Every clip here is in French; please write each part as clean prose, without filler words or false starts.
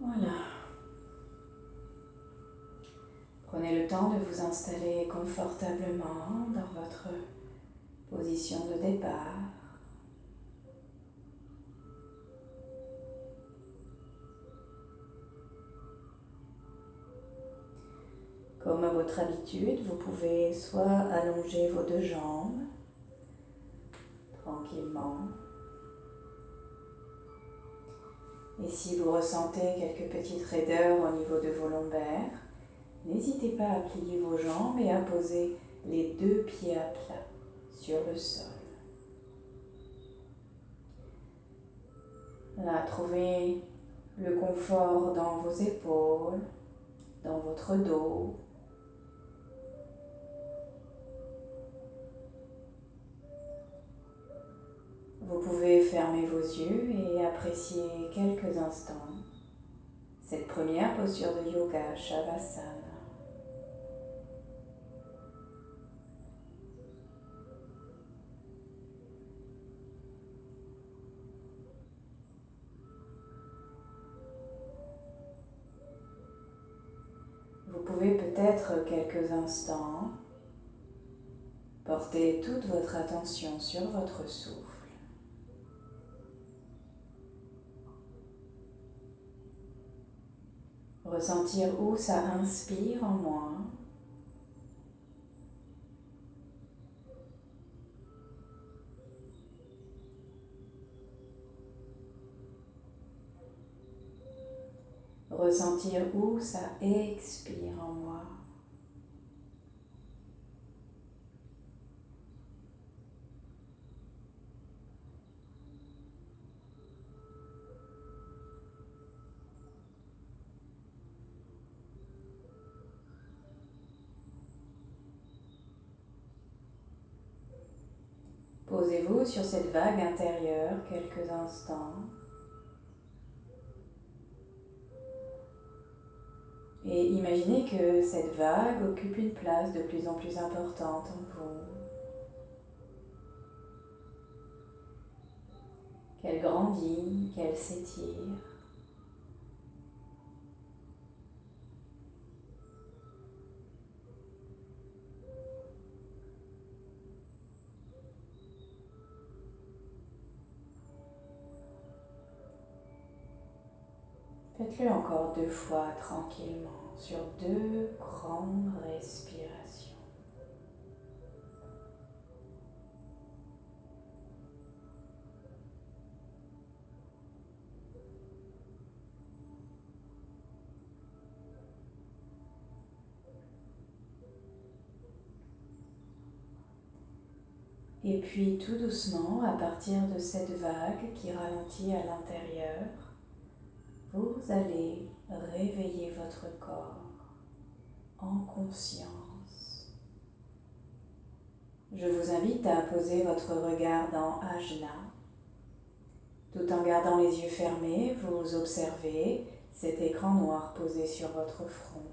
Voilà. Prenez le temps de vous installer confortablement dans votre position de départ. Comme à votre habitude, vous pouvez soit allonger vos deux jambes tranquillement. Et si vous ressentez quelques petites raideurs au niveau de vos lombaires, n'hésitez pas à plier vos jambes et à poser les deux pieds à plat sur le sol. Là, trouvez le confort dans vos épaules, dans votre dos. Vous pouvez fermer vos yeux et apprécier quelques instants cette première posture de yoga, Shavasana. Vous pouvez peut-être quelques instants porter toute votre attention sur votre souffle. Ressentir où ça inspire en moi ressentir où ça expire en moi. Posez-vous sur cette vague intérieure quelques instants et imaginez que cette vague occupe une place de plus en plus importante en vous. Qu'elle grandit, qu'elle s'étire. Faites-le encore 2 fois tranquillement sur 2 grandes respirations. Et puis tout doucement, à partir de cette vague qui ralentit à l'intérieur, vous allez réveiller votre corps en conscience. Je vous invite à poser votre regard dans Ajna. Tout en gardant les yeux fermés, vous observez cet écran noir posé sur votre front.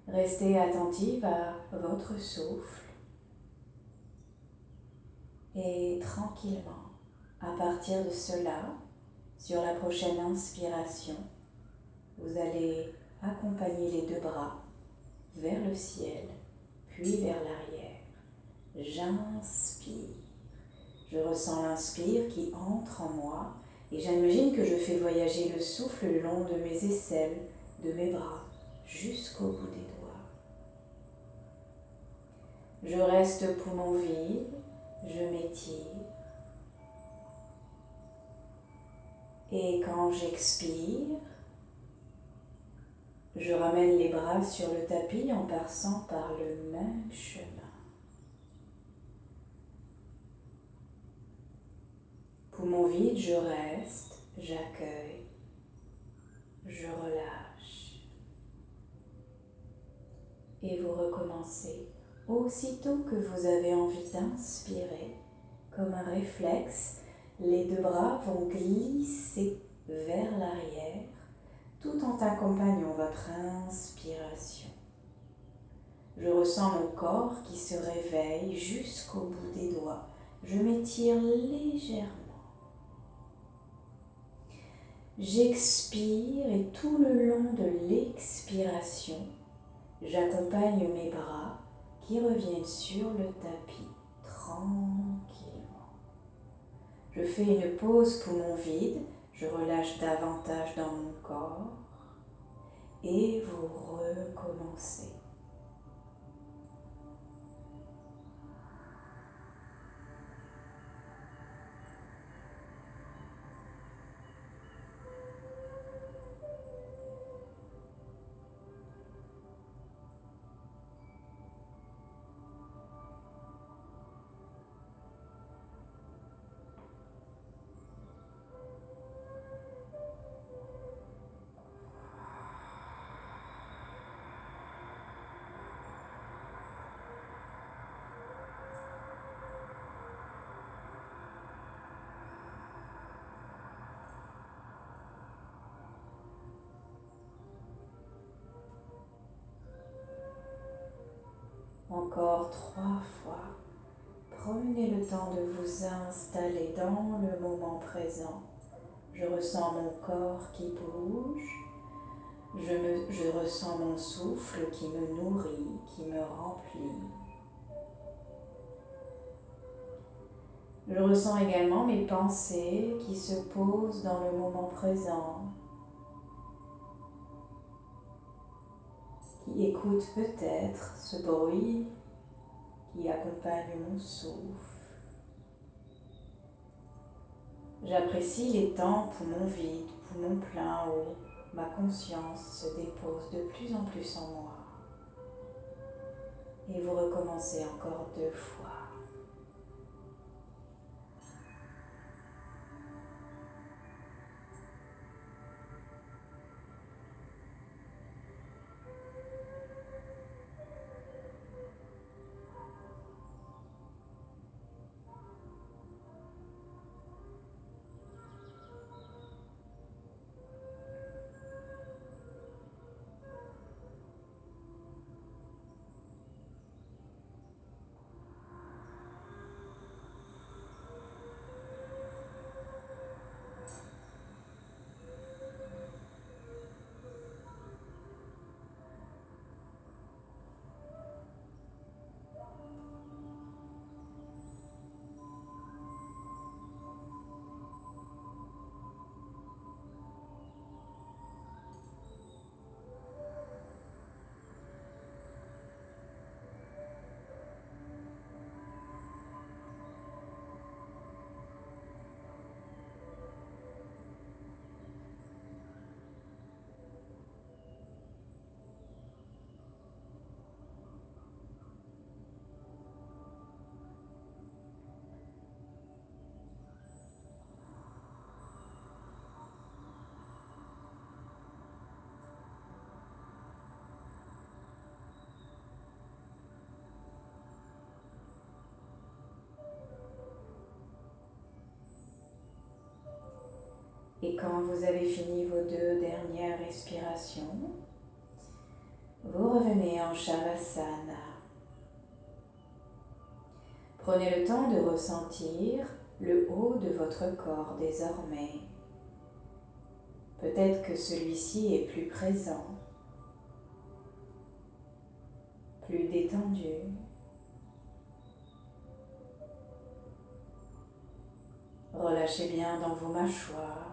Restez attentive à votre souffle et tranquillement, à partir de cela, sur la prochaine inspiration, vous allez accompagner les 2 bras vers le ciel, puis vers l'arrière. J'inspire. Je ressens l'inspire qui entre en moi et j'imagine que je fais voyager le souffle le long de mes aisselles, de mes bras, jusqu'au bout des doigts. Je reste poumon vide, je m'étire. Et quand j'expire, je ramène les bras sur le tapis en passant par le même chemin. Poumon vide, je reste, j'accueille, je relâche. Et vous recommencez. Aussitôt que vous avez envie d'inspirer, comme un réflexe, les 2 bras vont glisser vers l'arrière tout en accompagnant votre inspiration. Je ressens mon corps qui se réveille jusqu'au bout des doigts. Je m'étire légèrement. J'expire et tout le long de l'expiration, j'accompagne mes bras qui reviennent sur le tapis tranquillement. Je fais une pause poumon vide, je relâche davantage dans mon corps et vous recommencez. Encore 3 fois. Prenez le temps de vous installer dans le moment présent. Je ressens mon corps qui bouge. Je ressens mon souffle qui me nourrit, qui me remplit. Je ressens également mes pensées qui se posent dans le moment présent, qui écoutent peut-être ce bruit qui accompagne mon souffle. J'apprécie les temps poumons vides, poumons pleins où ma conscience se dépose de plus en plus en moi. Et vous recommencez encore 2 fois. Et quand vous avez fini vos 2 dernières respirations, vous revenez en Shavasana. Prenez le temps de ressentir le haut de votre corps désormais. Peut-être que celui-ci est plus présent, plus détendu. Relâchez bien dans vos mâchoires,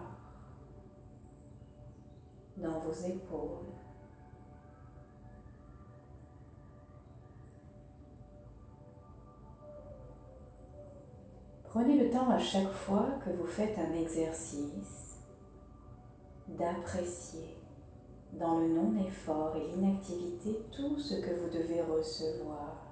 dans vos épaules. Prenez le temps à chaque fois que vous faites un exercice d'apprécier dans le non-effort et l'inactivité tout ce que vous devez recevoir.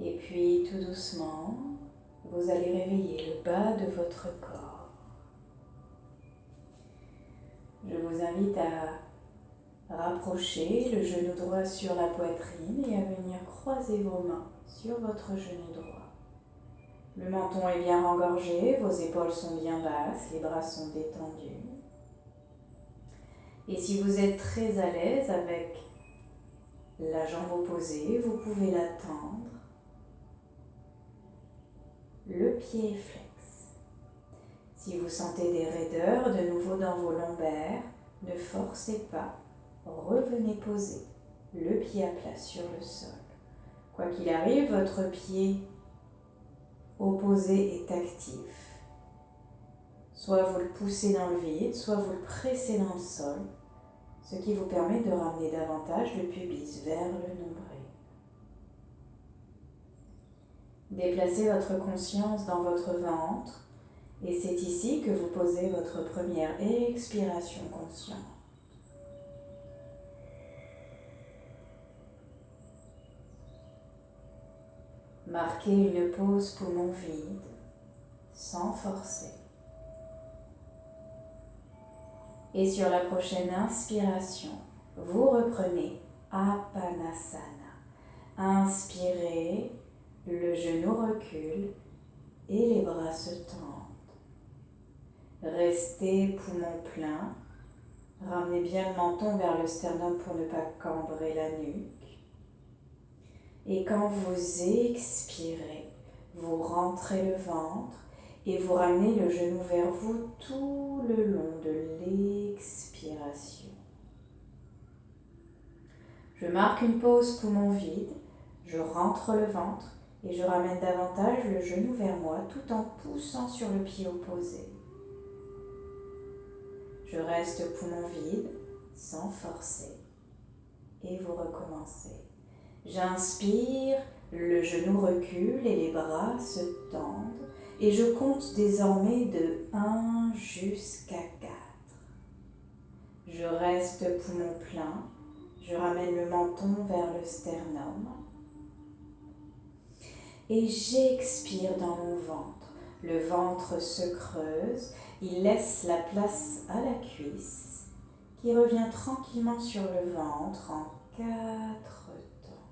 Et puis tout doucement, vous allez réveiller le bas de votre corps. Je vous invite à rapprocher le genou droit sur la poitrine et à venir croiser vos mains sur votre genou droit. Le menton est bien rengorgé, vos épaules sont bien basses, les bras sont détendus. Et si vous êtes très à l'aise avec la jambe opposée, vous pouvez la tendre. Le pied est flex. Si vous sentez des raideurs de nouveau dans vos lombaires, ne forcez pas, revenez poser le pied à plat sur le sol. Quoi qu'il arrive, votre pied opposé est actif. Soit vous le poussez dans le vide, soit vous le pressez dans le sol, ce qui vous permet de ramener davantage le pubis vers le nombril. Déplacez votre conscience dans votre ventre et c'est ici que vous posez votre première expiration consciente. Marquez une pause poumon vide, sans forcer. Et sur la prochaine inspiration, vous reprenez Apanasana. Inspirez, le genou recule et les bras se tendent. Restez poumon plein. Ramenez bien le menton vers le sternum pour ne pas cambrer la nuque. Et quand vous expirez, vous rentrez le ventre et vous ramenez le genou vers vous tout le long de l'expiration. Je marque une pause poumon vide, je rentre le ventre et je ramène davantage le genou vers moi tout en poussant sur le pied opposé. Je reste poumon vide, sans forcer, et vous recommencez. J'inspire, le genou recule et les bras se tendent, et je compte désormais de 1 jusqu'à 4. Je reste poumon plein, je ramène le menton vers le sternum, et j'expire dans mon ventre. Le ventre se creuse, il laisse la place à la cuisse qui revient tranquillement sur le ventre en 4 temps.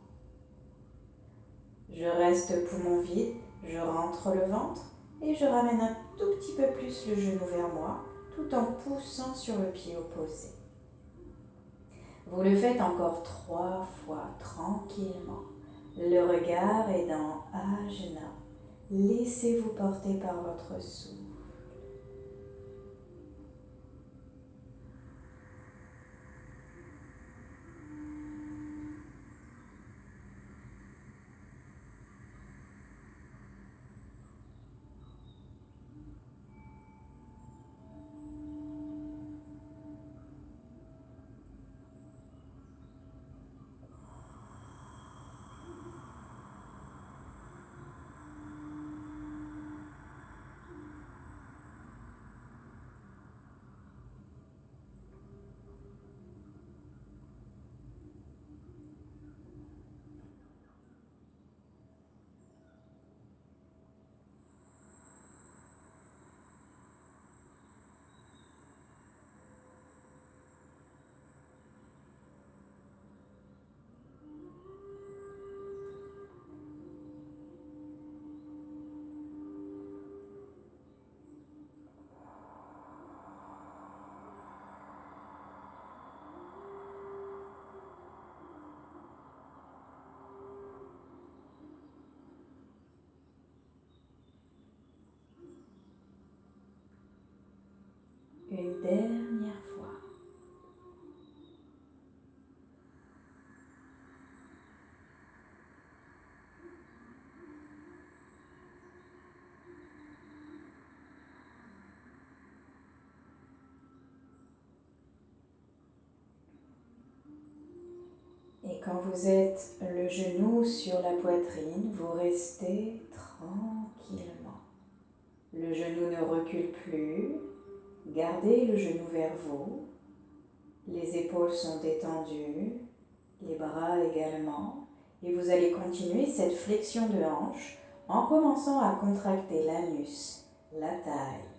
Je reste poumon vide, je rentre le ventre et je ramène un tout petit peu plus le genou vers moi tout en poussant sur le pied opposé. Vous le faites encore 3 fois tranquillement. Le regard est dans Ajna. Laissez-vous porter par votre souffle. Une dernière fois. Et quand vous êtes le genou sur la poitrine, vous restez tranquillement. Le genou ne recule plus. Gardez le genou vers vous. Les épaules sont détendues, les bras également. Et vous allez continuer cette flexion de hanche en commençant à contracter l'anus, la taille.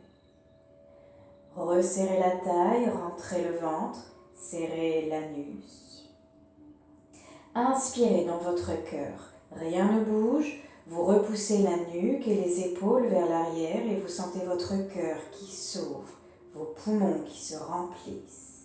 Resserrez la taille, rentrez le ventre, serrez l'anus. Inspirez dans votre cœur, rien ne bouge, Vous repoussez la nuque et les épaules vers l'arrière et vous sentez votre cœur qui s'ouvre, vos poumons qui se remplissent.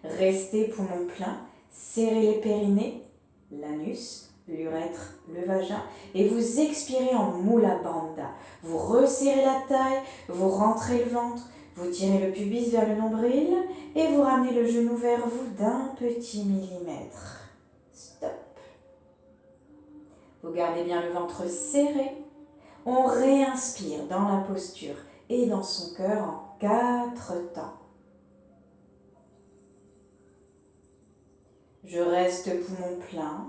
Restez poumons pleins, serrez les périnées, l'anus, l'urètre, le vagin et vous expirez en Mula Bandha. Vous resserrez la taille, vous rentrez le ventre, vous tirez le pubis vers le nombril et vous ramenez le genou vers vous d'un petit millimètre. Stop. Vous gardez bien le ventre serré. On réinspire dans la posture et dans son cœur en 4 temps. Je reste poumon plein.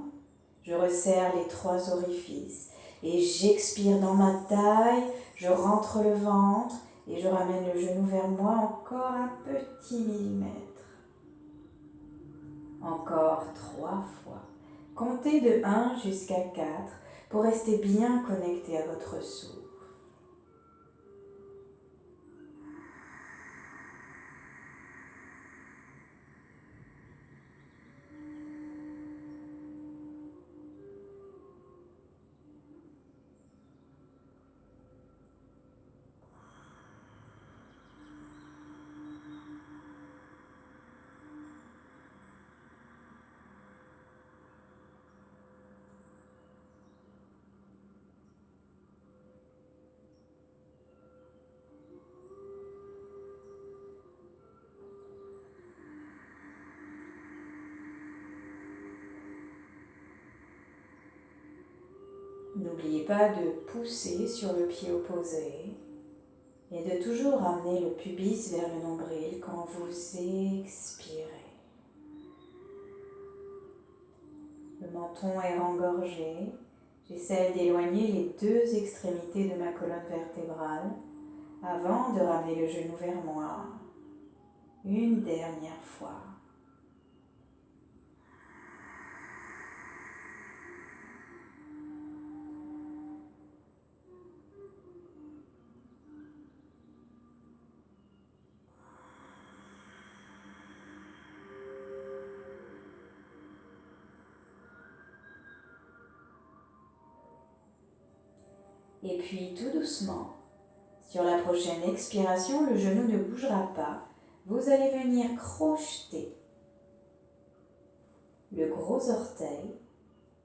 Je resserre les 3 orifices et j'expire dans ma taille. Je rentre le ventre et je ramène le genou vers moi encore un petit millimètre. Encore 3 fois. Comptez de 1 jusqu'à 4 pour rester bien connecté à votre souffle. N'oubliez pas de pousser sur le pied opposé et de toujours ramener le pubis vers le nombril quand vous expirez. Le menton est engorgé. J'essaie d'éloigner les 2 extrémités de ma colonne vertébrale avant de ramener le genou vers moi. Une dernière fois. Et puis tout doucement, sur la prochaine expiration, le genou ne bougera pas. Vous allez venir crocheter le gros orteil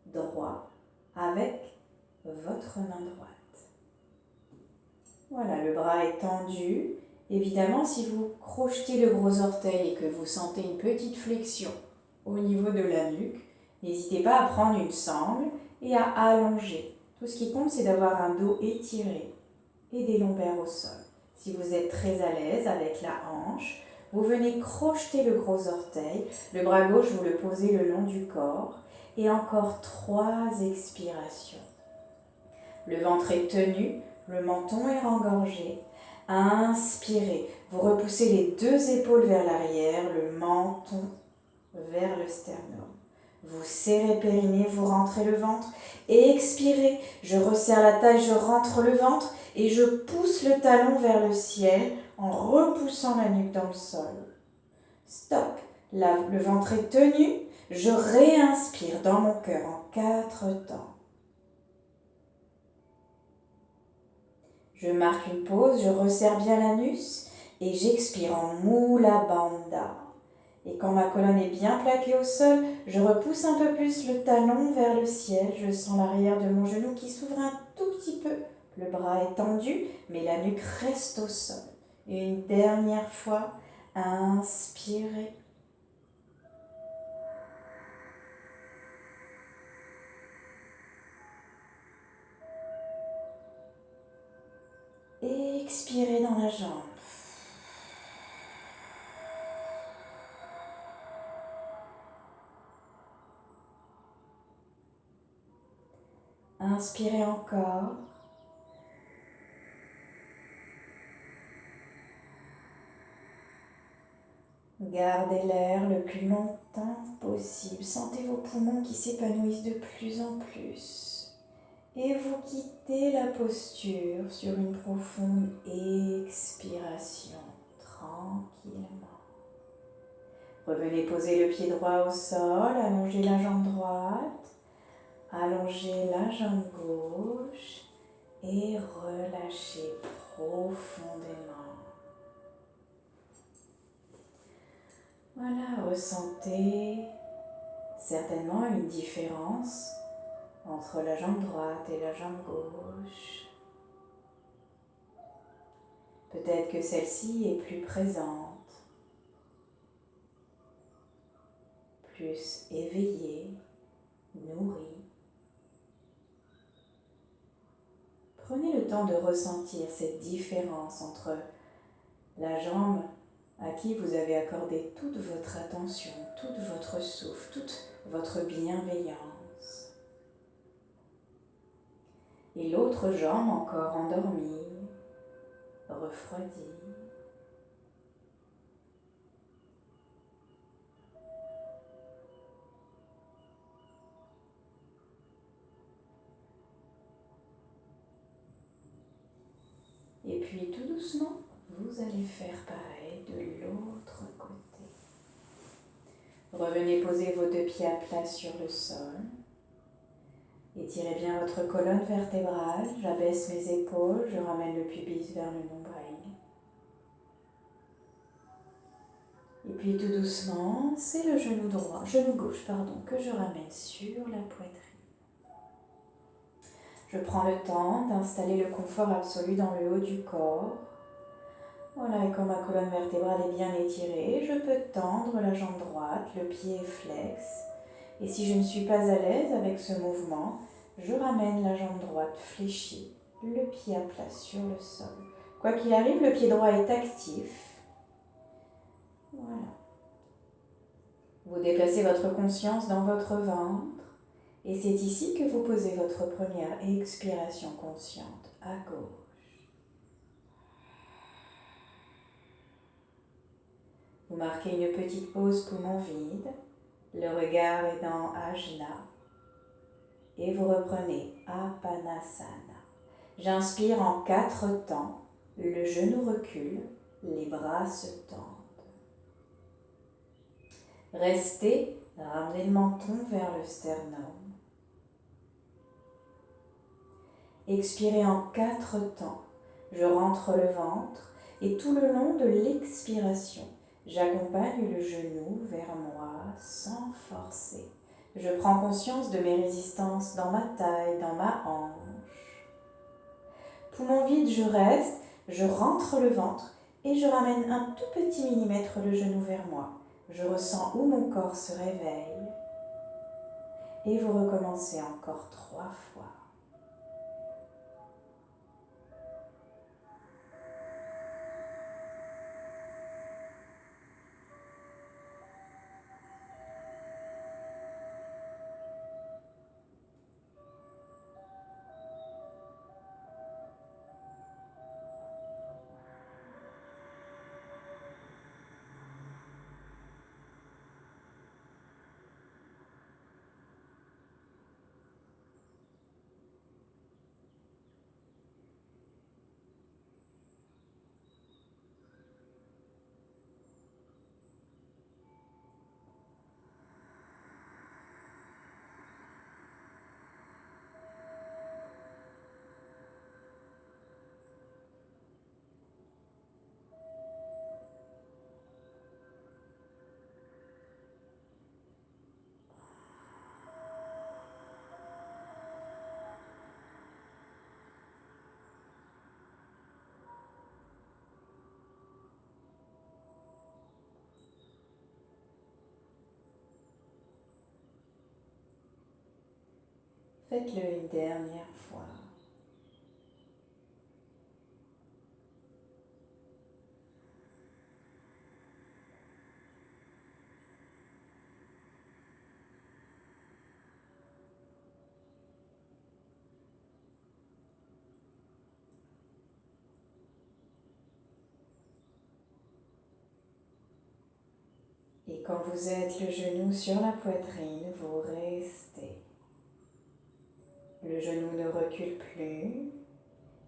droit avec votre main droite. Voilà, le bras est tendu. Évidemment, si vous crochetez le gros orteil et que vous sentez une petite flexion au niveau de la nuque, n'hésitez pas à prendre une sangle et à allonger. Tout ce qui compte, c'est d'avoir un dos étiré et des lombaires au sol. Si vous êtes très à l'aise avec la hanche, vous venez crocheter le gros orteil, le bras gauche, vous le posez le long du corps et encore 3 expirations. Le ventre est tenu, le menton est engorgé. Inspirez, vous repoussez les 2 épaules vers l'arrière, le menton vers le sternum. Vous serrez périnée, vous rentrez le ventre. Expirez, je resserre la taille, je rentre le ventre et je pousse le talon vers le ciel en repoussant la nuque dans le sol. Stop, là, le ventre est tenu, je réinspire dans mon cœur en 4 temps. Je marque une pause, je resserre bien l'anus et j'expire en Mula Bandha. Et quand ma colonne est bien plaquée au sol, je repousse un peu plus le talon vers le ciel. Je sens l'arrière de mon genou qui s'ouvre un tout petit peu. Le bras est tendu, mais la nuque reste au sol. Et une dernière fois, inspirez. Expirez dans la jambe. Inspirez encore. Gardez l'air le plus longtemps possible. Sentez vos poumons qui s'épanouissent de plus en plus. Et vous quittez la posture sur une profonde expiration, tranquillement. Revenez poser le pied droit au sol, allongez la jambe droite. Allongez la jambe gauche et relâchez profondément. Voilà, ressentez certainement une différence entre la jambe droite et la jambe gauche. Peut-être que celle-ci est plus présente, plus éveillée, nourrie. Prenez le temps de ressentir cette différence entre la jambe à qui vous avez accordé toute votre attention, tout votre souffle, toute votre bienveillance, et l'autre jambe encore endormie, refroidie. Et puis tout doucement, vous allez faire pareil de l'autre côté. Revenez poser vos deux pieds à plat sur le sol. Étirez bien votre colonne vertébrale. J'abaisse mes épaules, je ramène le pubis vers le nombril. Et puis tout doucement, c'est le genou gauche, que je ramène sur la poitrine. Je prends le temps d'installer le confort absolu dans le haut du corps. Voilà, et quand ma colonne vertébrale est bien étirée, je peux tendre la jambe droite, le pied est flex. Et si je ne suis pas à l'aise avec ce mouvement, je ramène la jambe droite fléchie, le pied à plat sur le sol. Quoi qu'il arrive, le pied droit est actif. Voilà. Vous déplacez votre conscience dans votre ventre. Et c'est ici que vous posez votre première expiration consciente à gauche. Vous marquez une petite pause poumon vide. Le regard est dans Ajna. Et vous reprenez Apanasana. J'inspire en 4 temps. Le genou recule, les bras se tendent. Restez, ramenez le menton vers le sternum. Expirez en 4 temps. Je rentre le ventre et tout le long de l'expiration, j'accompagne le genou vers moi sans forcer. Je prends conscience de mes résistances dans ma taille, dans ma hanche. Poumon vide, je reste, je rentre le ventre et je ramène un tout petit millimètre le genou vers moi. Je ressens où mon corps se réveille. Et vous recommencez encore 3 fois. Faites-le une dernière fois. Et quand vous êtes le genou sur la poitrine, vous restez. Le genou ne recule plus.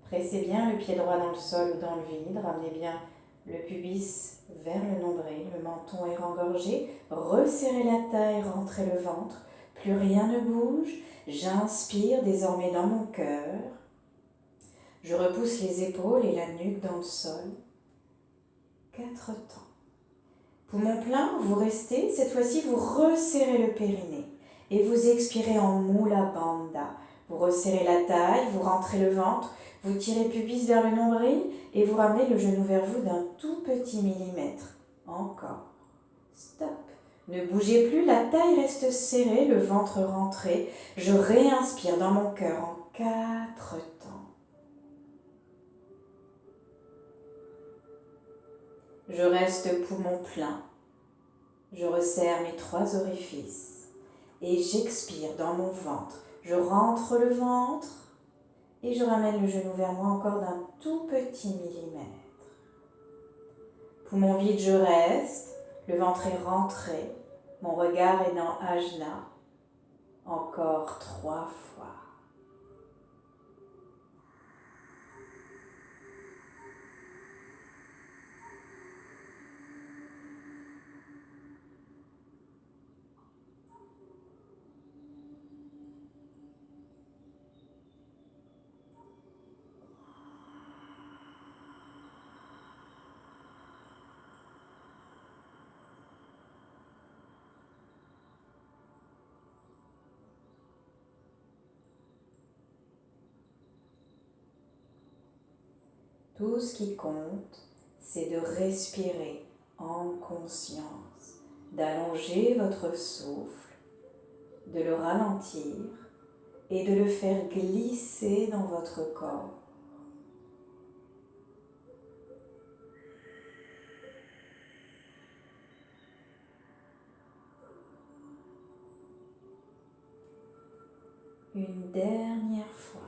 Pressez bien le pied droit dans le sol ou dans le vide. Ramenez bien le pubis vers le nombril. Le menton est rengorgé. Resserrez la taille, rentrez le ventre. Plus rien ne bouge. J'inspire désormais dans mon cœur. Je repousse les épaules et la nuque dans le sol. 4 temps. Poumon plein, vous restez. Cette fois-ci, vous resserrez le périnée et vous expirez en Mula Bandha. Vous resserrez la taille, vous rentrez le ventre, vous tirez pubis vers le nombril et vous ramenez le genou vers vous d'un tout petit millimètre. Encore. Stop. Ne bougez plus, la taille reste serrée, le ventre rentré. Je réinspire dans mon cœur en 4 temps. Je reste poumon plein. Je resserre mes 3 orifices et j'expire dans mon ventre. Je rentre le ventre et je ramène le genou vers moi encore d'un tout petit millimètre. Poumon vide, je reste. Le ventre est rentré. Mon regard est dans Ajna. Encore 3 fois. Tout ce qui compte, c'est de respirer en conscience, d'allonger votre souffle, de le ralentir et de le faire glisser dans votre corps. Une dernière fois.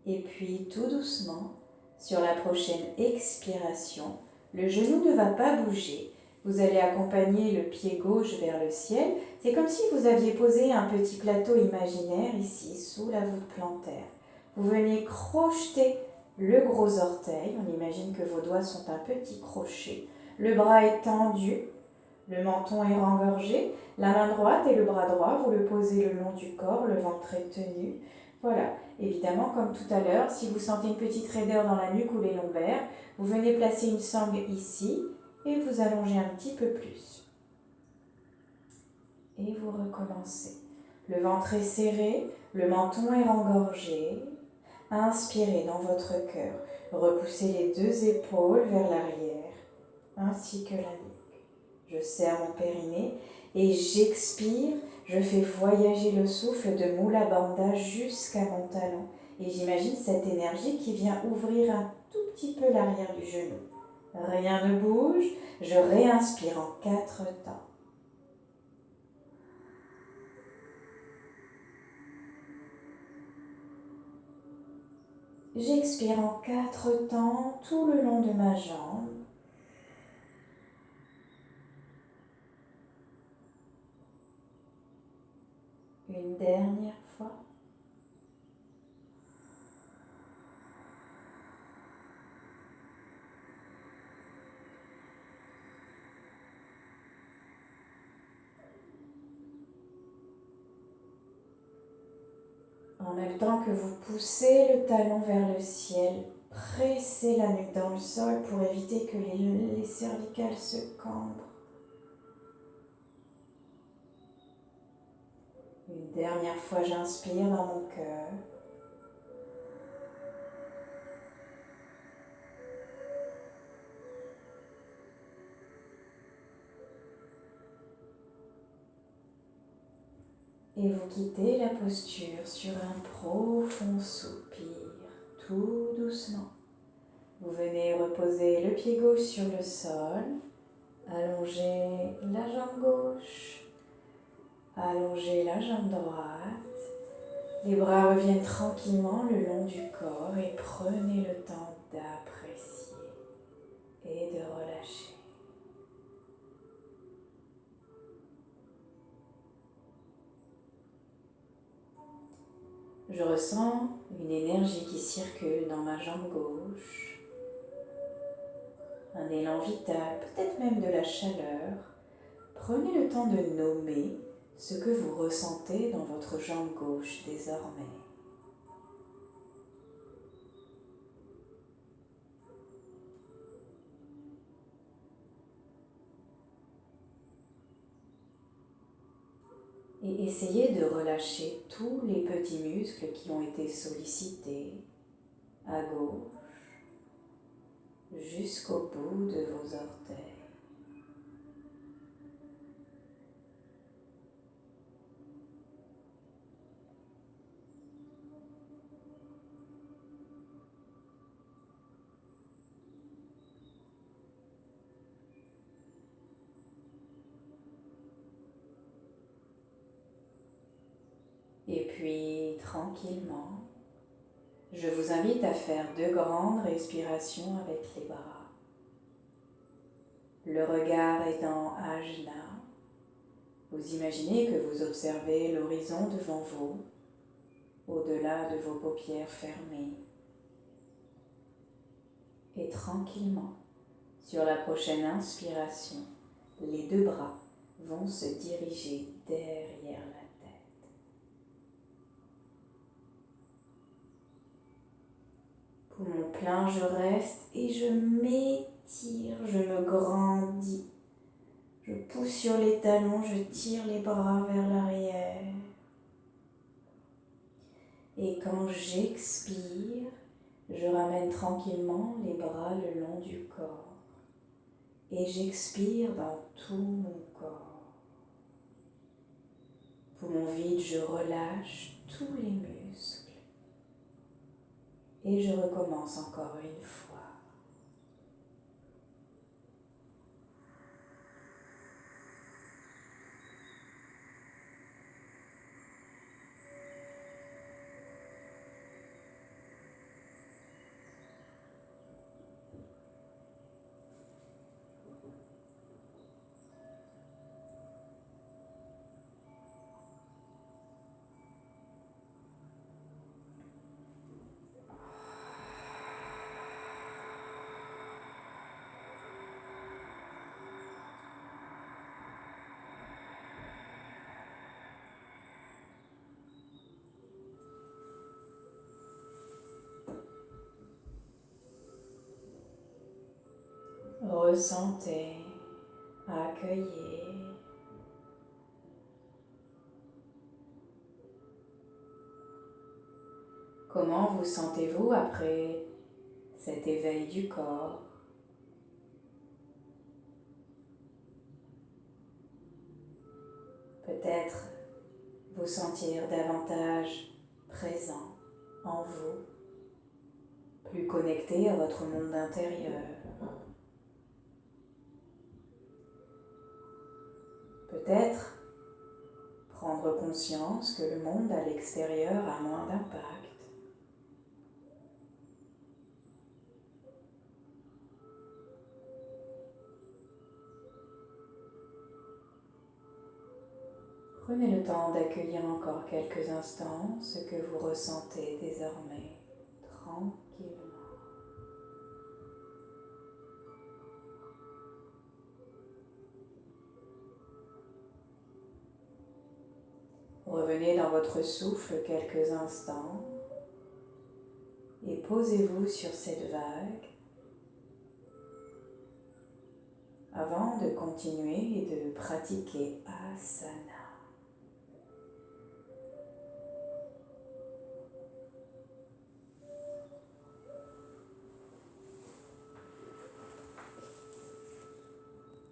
Et puis tout doucement, sur la prochaine expiration, le genou ne va pas bouger. Vous allez accompagner le pied gauche vers le ciel. C'est comme si vous aviez posé un petit plateau imaginaire ici, sous la voûte plantaire. Vous venez crocheter le gros orteil. On imagine que vos doigts sont un petit crochet. Le bras est tendu, le menton est rengorgé. La main droite et le bras droit, vous le posez le long du corps, le ventre est tenu. Voilà, évidemment, comme tout à l'heure, si vous sentez une petite raideur dans la nuque ou les lombaires, vous venez placer une sangle ici et vous allongez un petit peu plus. Et vous recommencez. Le ventre est serré, le menton est rengorgé. Inspirez dans votre cœur. Repoussez les 2 épaules vers l'arrière, ainsi que la nuque. Je serre mon périnée et j'expire. Je fais voyager le souffle de Mula Bandha jusqu'à mon talon. Et j'imagine cette énergie qui vient ouvrir un tout petit peu l'arrière du genou. Rien ne bouge. Je réinspire en 4 temps. J'expire en 4 temps tout le long de ma jambe. Une dernière fois. En même temps que vous poussez le talon vers le ciel, pressez la nuque dans le sol pour éviter que les cervicales se cambrent. Une dernière fois, j'inspire dans mon cœur. Et vous quittez la posture sur un profond soupir, tout doucement. Vous venez reposer le pied gauche sur le sol, allonger la jambe gauche, Allongez la jambe droite. Les bras reviennent tranquillement le long du corps et prenez le temps d'apprécier et de relâcher. Je ressens une énergie qui circule dans ma jambe gauche, un élan vital, peut-être même de la chaleur. Prenez le temps de nommer ce que vous ressentez dans votre jambe gauche désormais. Et essayez de relâcher tous les petits muscles qui ont été sollicités à gauche jusqu'au bout de vos orteils. Et puis, tranquillement, je vous invite à faire 2 grandes respirations avec les bras. Le regard étant ajna, vous imaginez que vous observez l'horizon devant vous, au-delà de vos paupières fermées. Et tranquillement, sur la prochaine inspiration, les 2 bras vont se diriger derrière la tête. Poumon plein, je reste et je m'étire, je me grandis. Je pousse sur les talons, je tire les bras vers l'arrière. Et quand j'expire, je ramène tranquillement les bras le long du corps. Et j'expire dans tout mon corps. Poumon vide, je relâche tous les muscles. Et je recommence encore une fois. Ressentez, accueillez. Comment vous sentez-vous après cet éveil du corps? Peut-être vous sentir davantage présent en vous, plus connecté à votre monde intérieur. Peut-être prendre conscience que le monde à l'extérieur a moins d'impact. Prenez le temps d'accueillir encore quelques instants ce que vous ressentez désormais tranquillement. Revenez dans votre souffle quelques instants et posez-vous sur cette vague avant de continuer et de pratiquer asana.